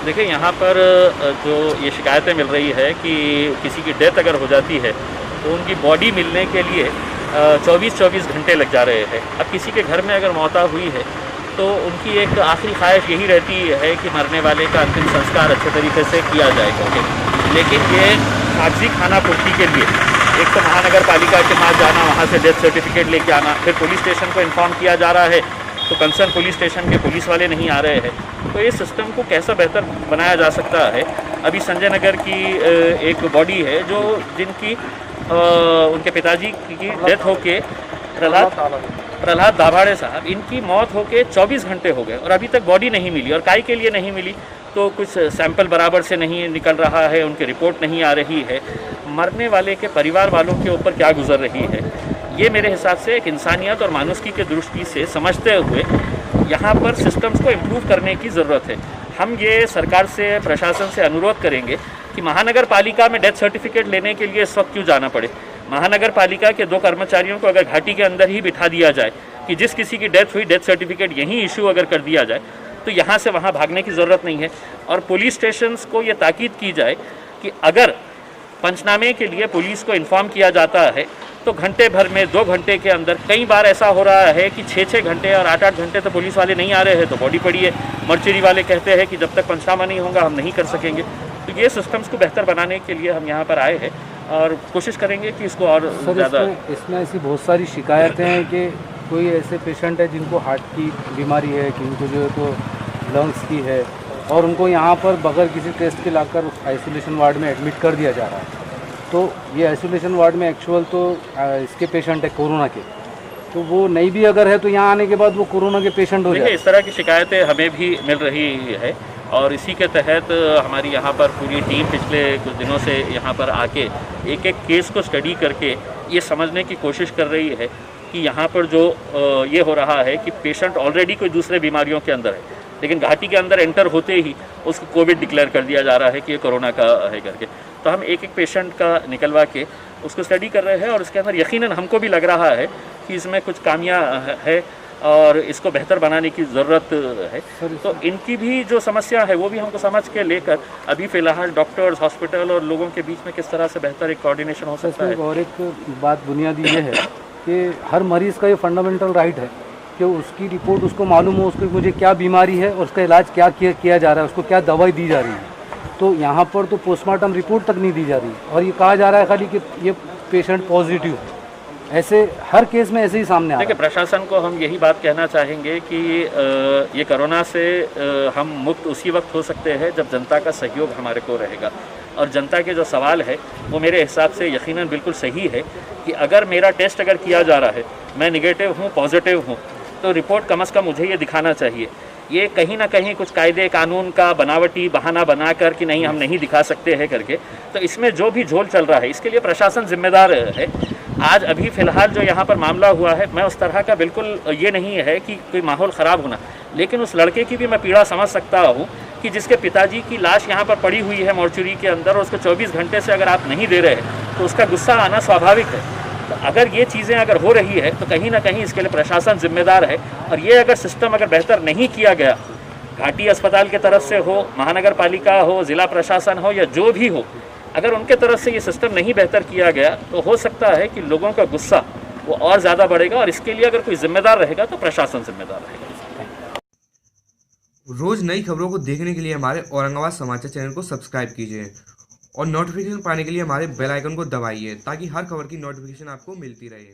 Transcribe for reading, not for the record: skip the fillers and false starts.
देखिए यहाँ पर जो ये शिकायतें मिल रही है कि किसी की डेथ अगर हो जाती है तो उनकी बॉडी मिलने के लिए 24-24 घंटे लग जा रहे हैं। अब किसी के घर में अगर मौत हुई है तो उनकी एक आखिरी ख्वाहिश यही रहती है कि मरने वाले का अंतिम संस्कार अच्छे तरीके से किया जाए करके, लेकिन ये कागजी खाना पूर्ति के लिए एक तो महानगर पालिका के पास जाना, वहाँ से डेथ सर्टिफिकेट लेके आना, फिर पुलिस स्टेशन को इन्फॉर्म किया जा रहा है तो कंसर्न पुलिस स्टेशन के पुलिस वाले नहीं आ रहे हैं। तो इस सिस्टम को कैसा बेहतर बनाया जा सकता है। अभी संजय नगर की एक बॉडी है जो जिनकी उनके पिताजी की डेथ होके प्रहलाद दाभाड़े साहब, इनकी मौत होके 24 घंटे हो गए और अभी तक बॉडी नहीं मिली। और काहे के लिए नहीं मिली? तो कुछ सैंपल बराबर से नहीं निकल रहा है, उनकी रिपोर्ट नहीं आ रही है। मरने वाले के परिवार वालों के ऊपर क्या गुजर रही है, ये मेरे हिसाब से एक इंसानियत और मानुषिकी के दृष्टि से समझते हुए यहाँ पर सिस्टम्स को इम्प्रूव करने की ज़रूरत है। हम ये सरकार से, प्रशासन से अनुरोध करेंगे कि महानगर पालिका में डेथ सर्टिफिकेट लेने के लिए इस वक्त क्यों जाना पड़े। महानगर पालिका के 2 कर्मचारियों को अगर घाटी के अंदर ही बिठा दिया जाए कि जिस किसी की डेथ हुई डेथ सर्टिफिकेट यहीं इशू अगर कर दिया जाए तो यहाँ से वहाँ भागने की ज़रूरत नहीं है। और पुलिस स्टेशंस को ये ताकीद की जाए कि अगर पंचनामे के लिए पुलिस को इन्फॉर्म किया जाता है तो घंटे भर में 2 घंटे के अंदर, कई बार ऐसा हो रहा है कि 6-6 घंटे और 8-8 घंटे तो पुलिस वाले नहीं आ रहे हैं तो बॉडी पड़ी है। मर्चरी वाले कहते हैं कि जब तक पंचनामा नहीं होगा हम नहीं कर सकेंगे। तो ये सिस्टम्स को बेहतर बनाने के लिए हम यहाँ पर आए हैं और कोशिश करेंगे कि इसको और ज़्यादा। इसमें ऐसी बहुत सारी शिकायतें हैं कि कोई ऐसे पेशेंट है जिनको हार्ट की बीमारी है, किनको जो है तो लंग्स की है, और उनको यहाँ पर बगैर किसी टेस्ट के लाकर आइसोलेशन वार्ड में एडमिट कर दिया जा रहा है। तो ये आइसोलेशन वार्ड में एक्चुअल तो इसके पेशेंट है कोरोना के, तो वो नहीं भी अगर है तो यहाँ आने के बाद वो कोरोना के पेशेंट हो जाए। इस तरह की शिकायतें हमें भी मिल रही है और इसी के तहत हमारी यहाँ पर पूरी टीम पिछले कुछ दिनों से यहाँ पर आके एक एक केस को स्टडी करके ये समझने की कोशिश कर रही है कि यहाँ पर जो ये हो रहा है कि पेशेंट ऑलरेडी कोई दूसरे बीमारियों के अंदर है, लेकिन घाटी के अंदर एंटर होते ही उसको कोविड डिक्लेयर कर दिया जा रहा है कि ये कोरोना का है करके। तो हम एक एक पेशेंट का निकलवा के उसको स्टडी कर रहे हैं और उसके अंदर यकीनन हमको भी लग रहा है कि इसमें कुछ खामियां है और इसको बेहतर बनाने की ज़रूरत है। तो इनकी भी जो समस्या है वो भी हमको समझ के लेकर अभी फ़िलहाल डॉक्टर्स, हॉस्पिटल और लोगों के बीच में किस तरह से बेहतर एक कोऑर्डिनेशन हो सकता है। और एक बात बुनियादी ये है कि हर मरीज़ का ये फंडामेंटल राइट है कि उसकी रिपोर्ट उसको मालूम हो, उसको मुझे क्या बीमारी है और उसका इलाज क्या किया जा रहा है, उसको क्या दवाई दी जा रही है। तो यहाँ पर तो पोस्टमार्टम रिपोर्ट तक नहीं दी जा रही और ये कहा जा रहा है खाली कि ये पेशेंट पॉजिटिव है। ऐसे हर केस में ऐसे ही सामने आ रहा है। देखिए, प्रशासन को हम यही बात कहना चाहेंगे कि ये कोरोना से हम मुक्त उसी वक्त हो सकते हैं जब जनता का सहयोग हमारे को रहेगा। और जनता के जो सवाल है वो मेरे हिसाब से यकीनन बिल्कुल सही है कि अगर मेरा टेस्ट अगर किया जा रहा है, मैं निगेटिव हूँ, पॉजिटिव हूँ, तो रिपोर्ट कम से कम मुझे ये दिखाना चाहिए। ये कहीं ना कहीं कुछ कायदे कानून का बनावटी बहाना बनाकर कि नहीं हम नहीं दिखा सकते हैं करके, तो इसमें जो भी झोल चल रहा है इसके लिए प्रशासन जिम्मेदार है। आज अभी फ़िलहाल जो यहाँ पर मामला हुआ है, मैं उस तरह का बिल्कुल ये नहीं है कि कोई माहौल ख़राब होना, लेकिन उस लड़के की भी मैं पीड़ा समझ सकता हूँ कि जिसके पिताजी की लाश यहाँ पर पड़ी हुई है मोर्चरी के अंदर और उसको 24 घंटे से अगर आप नहीं दे रहे हैं तो उसका गुस्सा आना स्वाभाविक है। तो अगर ये चीज़ें अगर हो रही है तो कहीं ना कहीं इसके लिए प्रशासन जिम्मेदार है। और ये अगर सिस्टम अगर बेहतर नहीं किया गया, घाटी अस्पताल की तरफ से हो, महानगर पालिका हो, ज़िला प्रशासन हो या जो भी हो, अगर उनके तरफ से ये सिस्टम नहीं बेहतर किया गया तो हो सकता है कि लोगों का गुस्सा वो और ज़्यादा बढ़ेगा और इसके लिए अगर कोई जिम्मेदार रहेगा तो प्रशासन जिम्मेदार रहेगा। रोज़ नई खबरों को देखने के लिए हमारे औरंगाबाद समाचार चैनल को सब्सक्राइब कीजिए और नोटिफिकेशन पाने के लिए हमारे बेल आइकन को दबाइए ताकि हर खबर की नोटिफिकेशन आपको मिलती रहे।